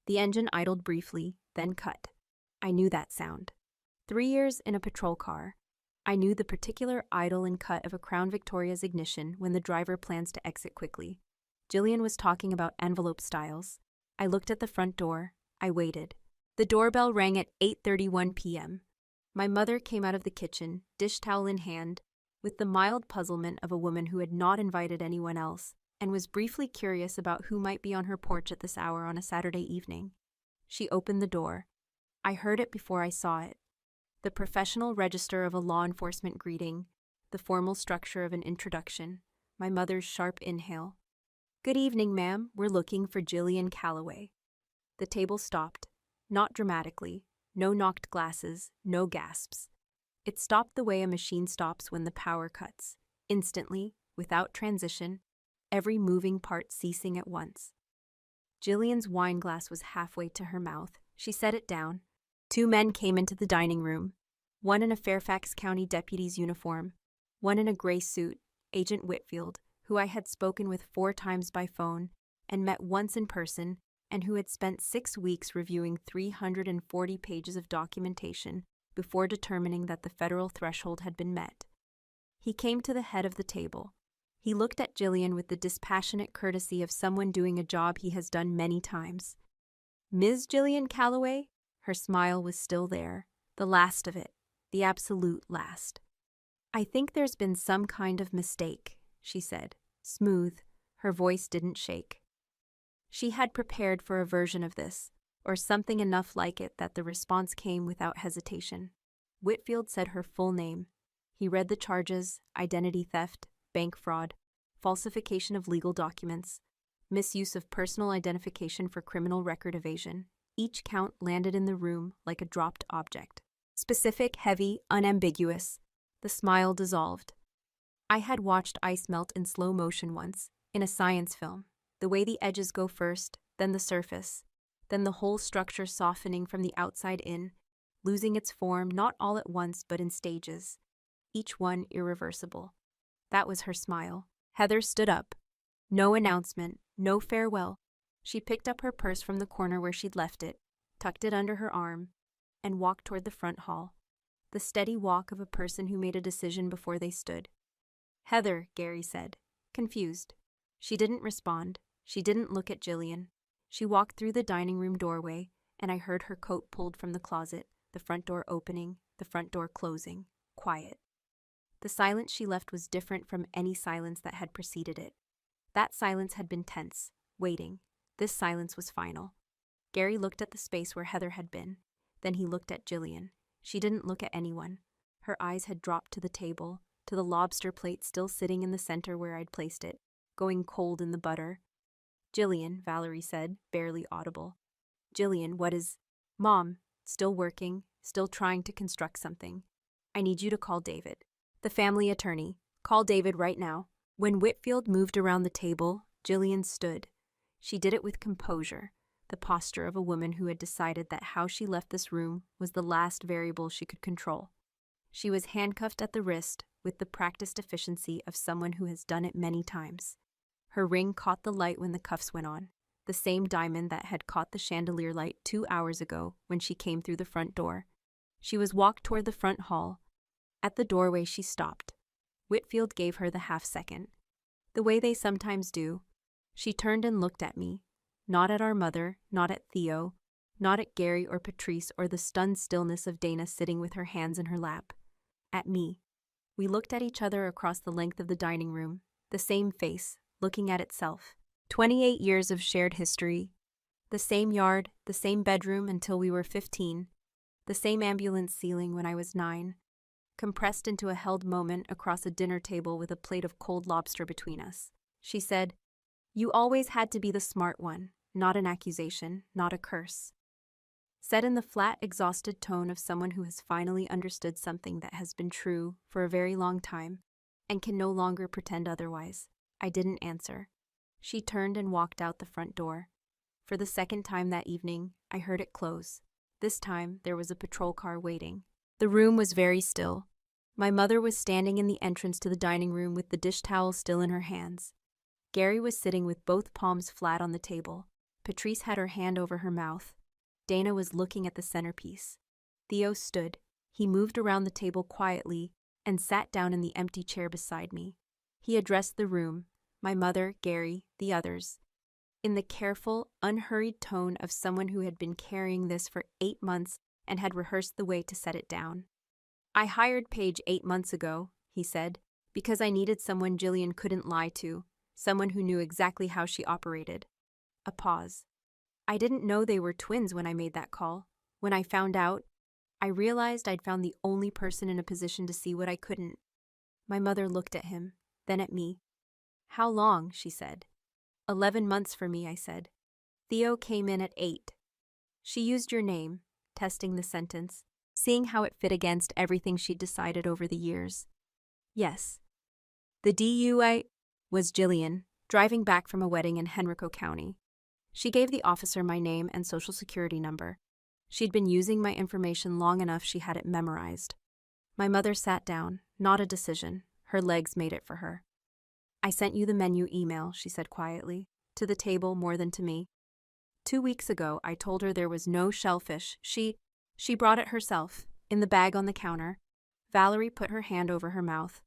[SPEAKER 1] The engine idled briefly, then cut. I knew that sound. 3 years in a patrol car. I knew the particular idle and cut of a Crown Victoria's ignition when the driver plans to exit quickly. Jillian was talking about envelope styles. I looked at the front door. I waited. The doorbell rang at 8:31 p.m. My mother came out of the kitchen, dish towel in hand, with the mild puzzlement of a woman who had not invited anyone else and was briefly curious about who might be on her porch at this hour on a Saturday evening. She opened the door. I heard it before I saw it. The professional register of a law enforcement greeting, the formal structure of an introduction, my mother's sharp inhale. "Good evening, ma'am. We're looking for Jillian Calloway." The table stopped, not dramatically, no knocked glasses, no gasps. It stopped the way a machine stops when the power cuts, instantly, without transition, every moving part ceasing at once. Jillian's wine glass was halfway to her mouth. She set it down. 2 men came into the dining room, one in a Fairfax County deputy's uniform, one in a gray suit, Agent Whitfield, who I had spoken with 4 times by phone and met once in person, and who had spent 6 weeks reviewing 340 pages of documentation before determining that the federal threshold had been met. He came to the head of the table. He looked at Jillian with the dispassionate courtesy of someone doing a job he has done many times. "Ms. Jillian Calloway?" Her smile was still there, the last of it, the absolute last. "I think there's been some kind of mistake," she said, smooth. Her voice didn't shake. She had prepared for a version of this, or something enough like it that the response came without hesitation. Whitfield said her full name. He read the charges: identity theft, bank fraud, falsification of legal documents, misuse of personal identification for criminal record evasion. Each count landed in the room like a dropped object. Specific, heavy, unambiguous. The smile dissolved. I had watched ice melt in slow motion once, in a science film. The way the edges go first, then the surface, then the whole structure softening from the outside in, losing its form not all at once but in stages, each one irreversible. That was her smile. Heather stood up. No announcement, no farewell. She picked up her purse from the corner where she'd left it, tucked it under her arm, and walked toward the front hall. The steady walk of a person who made a decision before they stood. "Heather," Gary said, confused. She didn't respond. She didn't look at Jillian. She walked through the dining room doorway, and I heard her coat pulled from the closet, the front door opening, the front door closing. Quiet. The silence she left was different from any silence that had preceded it. That silence had been tense, waiting. This silence was final. Gary looked at the space where Heather had been. Then he looked at Jillian. She didn't look at anyone. Her eyes had dropped to the table, to the lobster plate still sitting in the center where I'd placed it, going cold in the butter. "Jillian," Valerie said, barely audible. "Jillian, what is—" "Mom, still working, still trying to construct something. I need you to call David. The family attorney. Call David right now." When Whitfield moved around the table, Jillian stood. She did it with composure, the posture of a woman who had decided that how she left this room was the last variable she could control. She was handcuffed at the wrist with the practiced efficiency of someone who has done it many times. Her ring caught the light when the cuffs went on, the same diamond that had caught the chandelier light 2 hours ago when she came through the front door. She was walked toward the front hall. At the doorway she stopped. Whitfield gave her the half-second. The way they sometimes do. She turned and looked at me. Not at our mother, not at Theo, not at Gary or Patrice or the stunned stillness of Dana sitting with her hands in her lap. At me. We looked at each other across the length of the dining room, the same face, looking at itself. 28 years of shared history. The same yard, the same bedroom until we were 15. The same ambulance ceiling when I was 9. Compressed into a held moment across a dinner table with a plate of cold lobster between us. She said, "You always had to be the smart one, not an accusation, not a curse." Said in the flat, exhausted tone of someone who has finally understood something that has been true for a very long time and can no longer pretend otherwise. I didn't answer. She turned and walked out the front door. For the second time that evening, I heard it close. This time, there was a patrol car waiting. The room was very still. My mother was standing in the entrance to the dining room with the dish towel still in her hands. Gary was sitting with both palms flat on the table. Patrice had her hand over her mouth. Dana was looking at the centerpiece. Theo stood. He moved around the table quietly and sat down in the empty chair beside me. He addressed the room, my mother, Gary, the others, in the careful, unhurried tone of someone who had been carrying this for 8 months and had rehearsed the way to set it down. "I hired Paige 8 months ago," he said, "because I needed someone Jillian couldn't lie to, someone who knew exactly how she operated." A pause. "I didn't know they were twins when I made that call. When I found out, I realized I'd found the only person in a position to see what I couldn't." My mother looked at him, then at me. "How long?" she said. 11 months for me," I said. "Theo came in at 8. She used your name," testing the sentence, seeing how it fit against everything she'd decided over the years. "Yes." "The DUI was Jillian, driving back from a wedding in Henrico County. She gave the officer my name and social security number. She'd been using my information long enough she had it memorized." My mother sat down, not a decision. Her legs made it for her. "I sent you the menu email," she said quietly, to the table more than to me. 2 weeks ago, I told her there was no shellfish. She brought it herself, in the bag on the counter. Valerie put her hand over her mouth.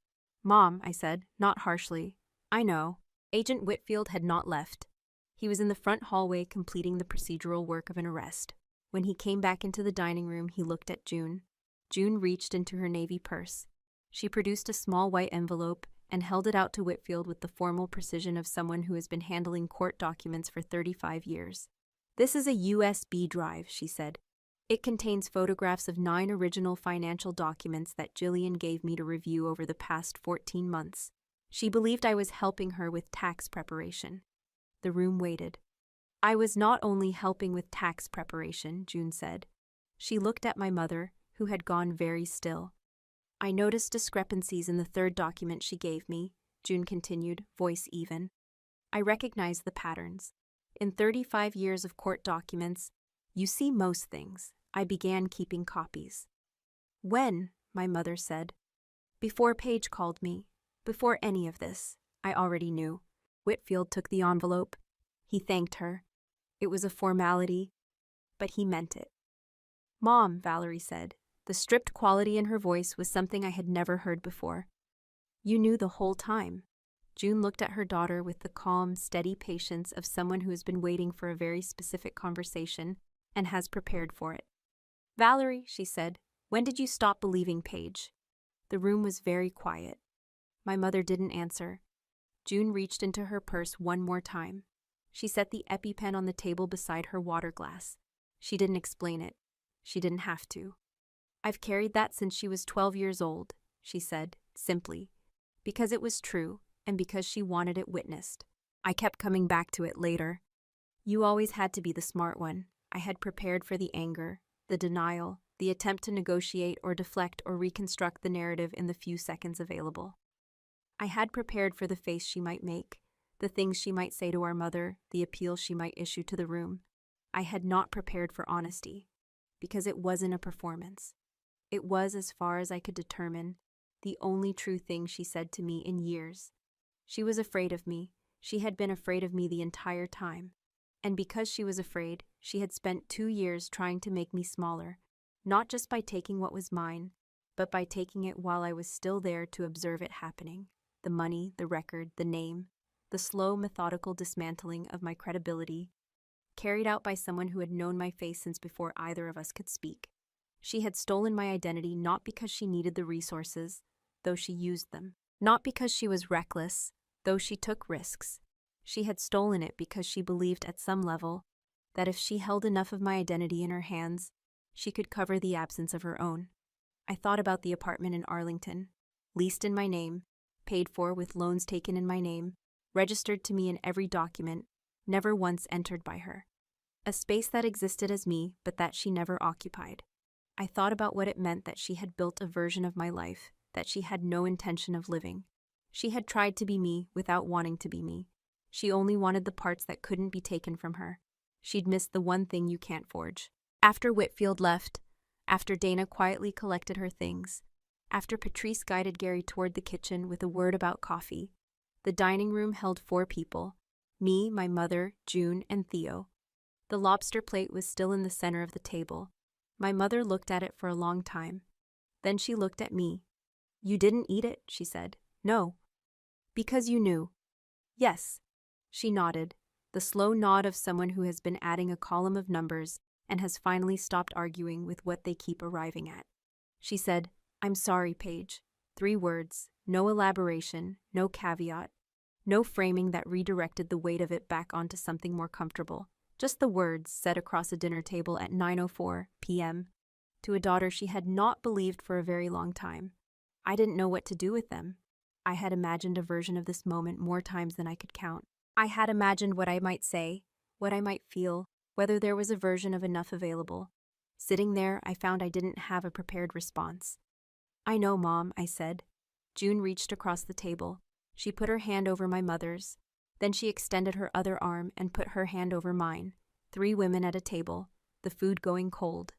[SPEAKER 1] "Mom," I said, not harshly. "I know." Agent Whitfield had not left. He was in the front hallway completing the procedural work of an arrest. When he came back into the dining room, he looked at June. June reached into her navy purse. She produced a small white envelope and held it out to Whitfield with the formal precision of someone who has been handling court documents for 35 years. "This is a USB drive," she said. "It contains photographs of 9 original financial documents that Jillian gave me to review over the past 14 months. She believed I was helping her with tax preparation." The room waited. "I was not only helping with tax preparation," June said. She looked at my mother, who had gone very still. "I noticed discrepancies in the 3rd document she gave me," June continued, voice even. I recognized the patterns. In 35 years of court documents, you see most things. I began keeping copies. When, my mother said. Before Paige called me. Before any of this. I already knew. Whitfield took the envelope. He thanked her. It was a formality, but he meant it. Mom, Valerie said. The stripped quality in her voice was something I had never heard before. You knew the whole time. June looked at her daughter with the calm, steady patience of someone who has been waiting for a very specific conversation and has prepared for it. Valerie, she said, when did you stop believing Paige? The room was very quiet. My mother didn't answer. June reached into her purse one more time. She set the EpiPen on the table beside her water glass. She didn't explain it. She didn't have to. I've carried that since she was 12 years old, she said, simply, because it was true and because she wanted it witnessed. I kept coming back to it later. You always had to be the smart one. I had prepared for the anger, the denial, the attempt to negotiate or deflect or reconstruct the narrative in the few seconds available. I had prepared for the face she might make, the things she might say to our mother, the appeal she might issue to the room. I had not prepared for honesty, because it wasn't a performance. It was, as far as I could determine, the only true thing she said to me in years. She was afraid of me. She had been afraid of me the entire time. And because she was afraid, she had spent 2 years trying to make me smaller, not just by taking what was mine, but by taking it while I was still there to observe it happening. The money, the record, the name, the slow, methodical dismantling of my credibility, carried out by someone who had known my face since before either of us could speak. She had stolen my identity not because she needed the resources, though she used them, not because she was reckless, though she took risks. She had stolen it because she believed at some level that if she held enough of my identity in her hands, she could cover the absence of her own. I thought about the apartment in Arlington, leased in my name, paid for with loans taken in my name, registered to me in every document, never once entered by her. A space that existed as me, but that she never occupied. I thought about what it meant that she had built a version of my life that she had no intention of living. She had tried to be me without wanting to be me. She only wanted the parts that couldn't be taken from her. She'd missed the one thing you can't forge. After Whitfield left, after Dana quietly collected her things, after Patrice guided Gary toward the kitchen with a word about coffee, the dining room held 4 people, me, my mother, June, and Theo. The lobster plate was still in the center of the table. My mother looked at it for a long time. Then she looked at me. You didn't eat it, she said. No. Because you knew. Yes. She nodded, the slow nod of someone who has been adding a column of numbers and has finally stopped arguing with what they keep arriving at. She said, I'm sorry, Paige. 3 words, no elaboration, no caveat, no framing that redirected the weight of it back onto something more comfortable. Just the words said across a dinner table at 9:04 p.m. to a daughter she had not believed for a very long time. I didn't know what to do with them. I had imagined a version of this moment more times than I could count. I had imagined what I might say, what I might feel, whether there was a version of enough available. Sitting there, I found I didn't have a prepared response. I know, Mom, I said. June reached across the table. She put her hand over my mother's. Then she extended her other arm and put her hand over mine. 3 women at a table, the food going cold.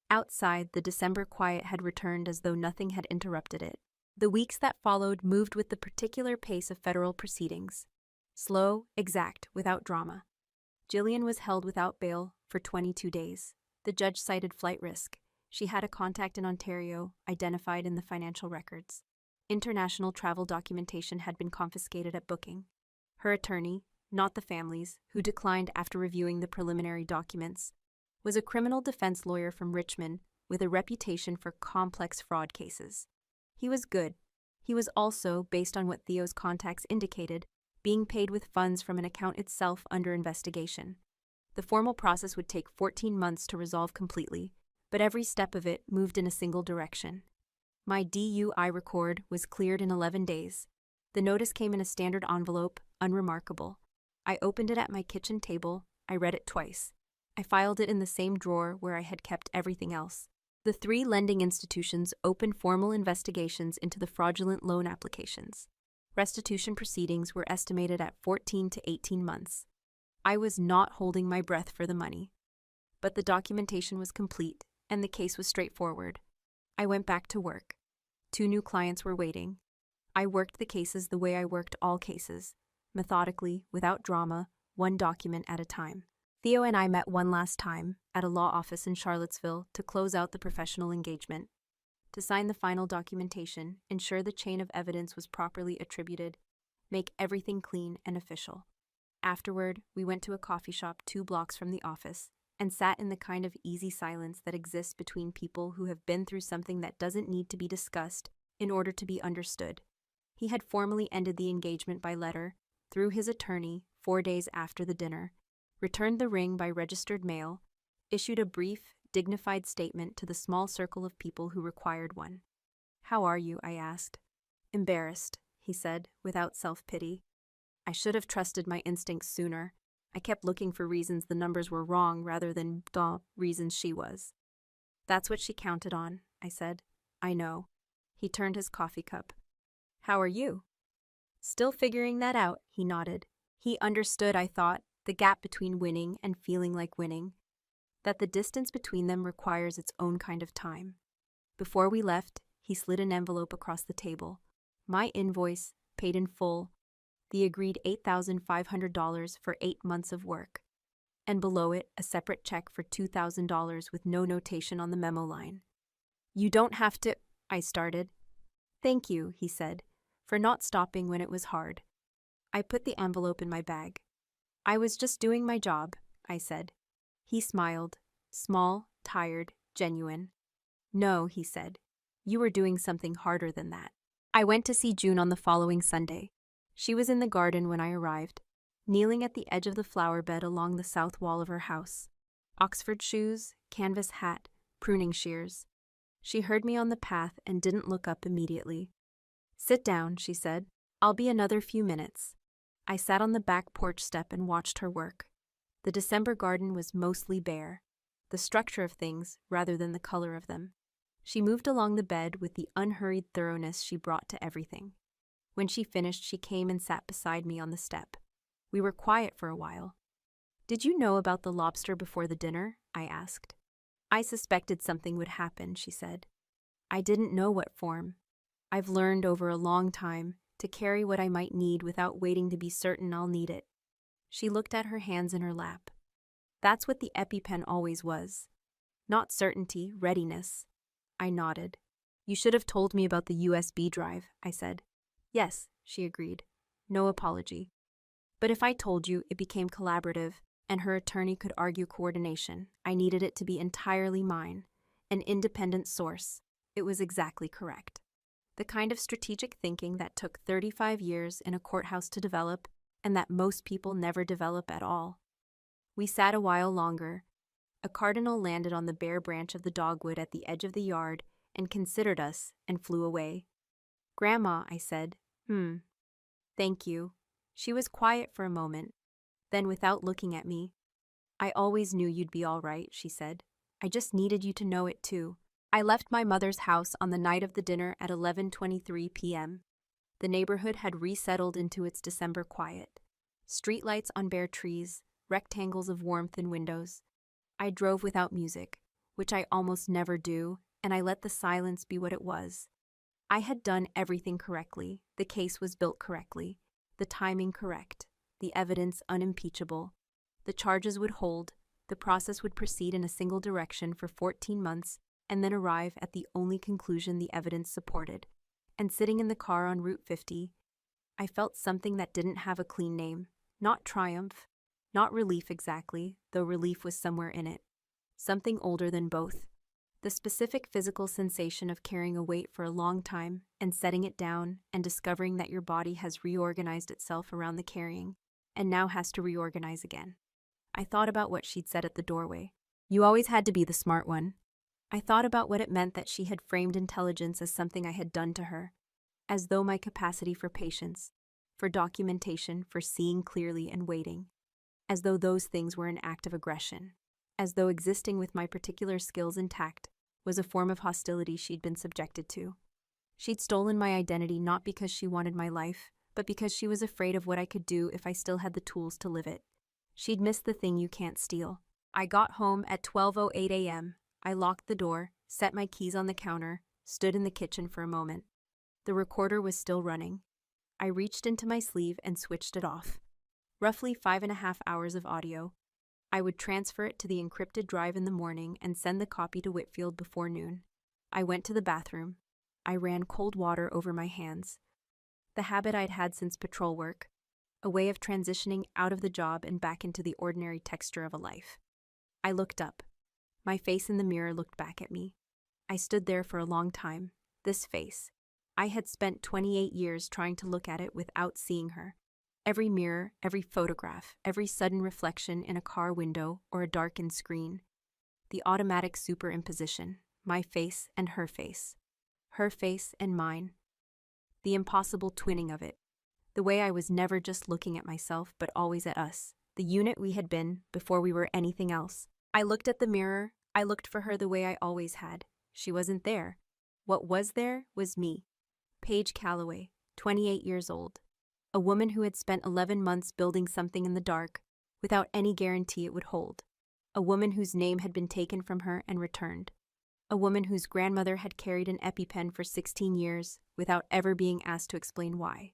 [SPEAKER 1] Outside, the December quiet had returned as though nothing had interrupted it. The weeks that followed moved with the particular pace of federal proceedings. Slow, exact, without drama. Jillian was held without bail for 22 days. The judge cited flight risk. She had a contact in Ontario, identified in the financial records. International travel documentation had been confiscated at booking. Her attorney, not the family's, who declined after reviewing the preliminary documents, was a criminal defense lawyer from Richmond with a reputation for complex fraud cases. He was good. He was also, based on what Theo's contacts indicated, being paid with funds from an account itself under investigation. The formal process would take 14 months to resolve completely, but every step of it moved in a single direction. My DUI record was cleared in 11 days. The notice came in a standard envelope, unremarkable. I opened it at my kitchen table. I read it twice. I filed it in the same drawer where I had kept everything else. The 3 lending institutions opened formal investigations into the fraudulent loan applications. Restitution proceedings were estimated at 14 to 18 months. I was not holding my breath for the money. But the documentation was complete, and the case was straightforward. I went back to work. 2 new clients were waiting. I worked the cases the way I worked all cases, methodically, without drama, 1 document at a time. Theo and I met one last time at a law office in Charlottesville to close out the professional engagement. To sign the final documentation, ensure the chain of evidence was properly attributed, make everything clean and official. Afterward, we went to a coffee shop 2 blocks from the office and sat in the kind of easy silence that exists between people who have been through something that doesn't need to be discussed in order to be understood. He had formally ended the engagement by letter, through his attorney, 4 days after the dinner, returned the ring by registered mail, issued a brief, dignified statement to the small circle of people who required one. "How are you?" I asked. "Embarrassed," he said, without self-pity. "I should have trusted my instincts sooner. I kept looking for reasons the numbers were wrong rather than reasons she was." "That's what she counted on," I said. "I know." He turned his coffee cup. "How are you?" "Still figuring that out," he nodded. He understood, I thought, the gap between winning and feeling like winning, that the distance between them requires its own kind of time. Before we left, he slid an envelope across the table. My invoice, paid in full, the agreed $8,500 for 8 months of work, and below it a separate check for $2,000 with no notation on the memo line. "You don't have to," I started. "Thank you," he said, "for not stopping when it was hard." I put the envelope in my bag. "I was just doing my job," I said. He smiled, small, tired, genuine. "No," he said, "you were doing something harder than that." I went to see June on the following Sunday. She was in the garden when I arrived, kneeling at the edge of the flower bed along the south wall of her house. Oxford shoes, canvas hat, pruning shears. She heard me on the path and didn't look up immediately. "Sit down," she said. "I'll be another few minutes." I sat on the back porch step and watched her work. The December garden was mostly bare, the structure of things rather than the color of them. She moved along the bed with the unhurried thoroughness she brought to everything. When she finished, she came and sat beside me on the step. We were quiet for a while. "Did you know about the lobster before the dinner?" I asked. "I suspected something would happen," she said. "I didn't know what form. I've learned over a long time to carry what I might need without waiting to be certain I'll need it." She looked at her hands in her lap. "That's what the EpiPen always was. Not certainty, readiness." I nodded. "You should have told me about the USB drive," I said. "Yes," she agreed. No apology. "But if I told you, it became collaborative, and her attorney could argue coordination. I needed it to be entirely mine, an independent source." It was exactly correct. The kind of strategic thinking that took 35 years in a courthouse to develop, and that most people never develop at all. We sat a while longer. A cardinal landed on the bare branch of the dogwood at the edge of the yard and considered us and flew away. "Grandma," I said. Thank you." She was quiet for a moment. Then, without looking at me, "I always knew you'd be all right," she said. "I just needed you to know it too." I left my mother's house on the night of the dinner at 11:23 p.m. The neighborhood had resettled into its December quiet. Streetlights on bare trees, rectangles of warmth in windows. I drove without music, which I almost never do, and I let the silence be what it was. I had done everything correctly. The case was built correctly, the timing correct, the evidence unimpeachable. The charges would hold, the process would proceed in a single direction for 14 months, and then arrive at the only conclusion the evidence supported. And sitting in the car on Route 50, I felt something that didn't have a clean name. Not triumph, not relief exactly, though relief was somewhere in it. Something older than both. The specific physical sensation of carrying a weight for a long time and setting it down and discovering that your body has reorganized itself around the carrying and now has to reorganize again. I thought about what she'd said at the doorway. "You always had to be the smart one." I thought about what it meant that she had framed intelligence as something I had done to her, as though my capacity for patience, for documentation, for seeing clearly and waiting, as though those things were an act of aggression, as though existing with my particular skills intact was a form of hostility she'd been subjected to. She'd stolen my identity not because she wanted my life, but because she was afraid of what I could do if I still had the tools to live it. She'd missed the thing you can't steal. I got home at 12:08 a.m. I locked the door, set my keys on the counter, stood in the kitchen for a moment. The recorder was still running. I reached into my sleeve and switched it off. Roughly 5.5 hours of audio. I would transfer it to the encrypted drive in the morning and send the copy to Whitfield before noon. I went to the bathroom. I ran cold water over my hands. The habit I'd had since patrol work, a way of transitioning out of the job and back into the ordinary texture of a life. I looked up. My face in the mirror looked back at me. I stood there for a long time. This face. I had spent 28 years trying to look at it without seeing her. Every mirror, every photograph, every sudden reflection in a car window or a darkened screen. The automatic superimposition, my face and her face and mine. The impossible twinning of it. The way I was never just looking at myself, but always at us. The unit we had been before we were anything else. I looked at the mirror. I looked for her the way I always had. She wasn't there. What was there was me. Paige Calloway, 28 years old. A woman who had spent 11 months building something in the dark, without any guarantee it would hold. A woman whose name had been taken from her and returned. A woman whose grandmother had carried an EpiPen for 16 years, without ever being asked to explain why.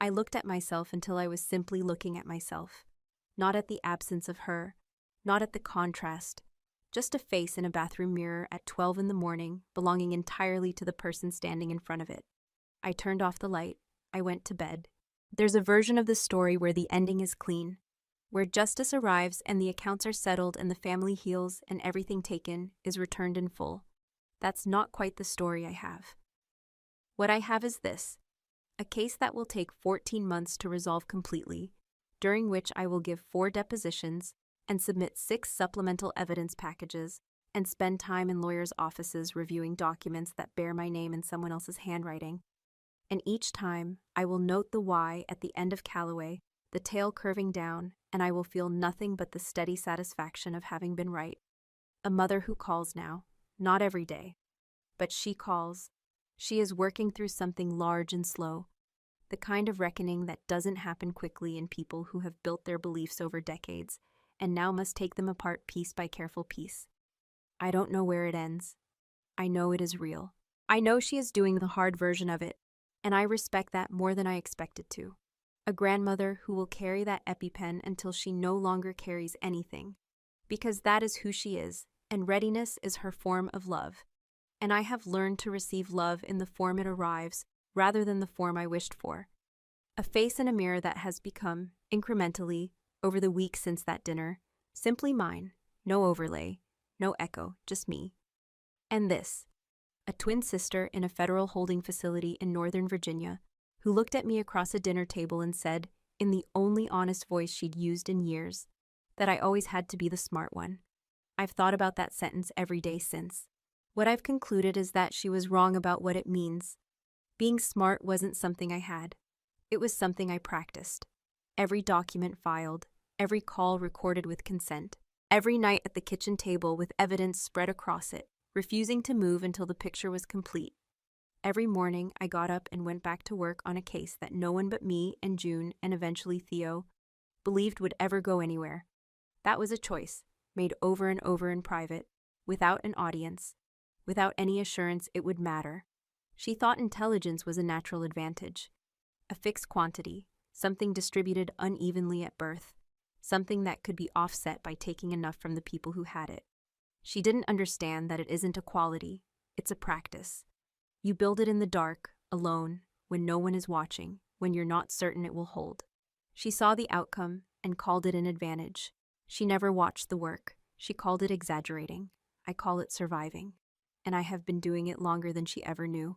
[SPEAKER 1] I looked at myself until I was simply looking at myself. Not at the absence of her, not at the contrast. Just a face in a bathroom mirror at 12 in the morning, belonging entirely to the person standing in front of it. I turned off the light. I went to bed. There's a version of the story where the ending is clean, where justice arrives and the accounts are settled and the family heals and everything taken is returned in full. That's not quite the story I have. What I have is this: a case that will take 14 months to resolve completely, during which I will give 4 depositions and submit 6 supplemental evidence packages and spend time in lawyers' offices reviewing documents that bear my name in someone else's handwriting. And each time, I will note the why at the end of Calloway, the tail curving down, and I will feel nothing but the steady satisfaction of having been right. A mother who calls now, not every day, but she calls. She is working through something large and slow, the kind of reckoning that doesn't happen quickly in people who have built their beliefs over decades and now must take them apart piece by careful piece. I don't know where it ends. I know it is real. I know she is doing the hard version of it, and I respect that more than I expected to. A grandmother who will carry that EpiPen until she no longer carries anything, because that is who she is, and readiness is her form of love. And I have learned to receive love in the form it arrives, rather than the form I wished for. A face in a mirror that has become, incrementally, over the weeks since that dinner, simply mine, no overlay, no echo, just me. And this: a twin sister in a federal holding facility in Northern Virginia, who looked at me across a dinner table and said, in the only honest voice she'd used in years, that I always had to be the smart one. I've thought about that sentence every day since. What I've concluded is that she was wrong about what it means. Being smart wasn't something I had. It was something I practiced. Every document filed, every call recorded with consent, every night at the kitchen table with evidence spread across it, refusing to move until the picture was complete. Every morning, I got up and went back to work on a case that no one but me and June, and eventually Theo, believed would ever go anywhere. That was a choice, made over and over in private, without an audience, without any assurance it would matter. She thought intelligence was a natural advantage, a fixed quantity, something distributed unevenly at birth, something that could be offset by taking enough from the people who had it. She didn't understand that it isn't a quality, it's a practice. You build it in the dark, alone, when no one is watching, when you're not certain it will hold. She saw the outcome and called it an advantage. She never watched the work. She called it exaggerating. I call it surviving. And I have been doing it longer than she ever knew.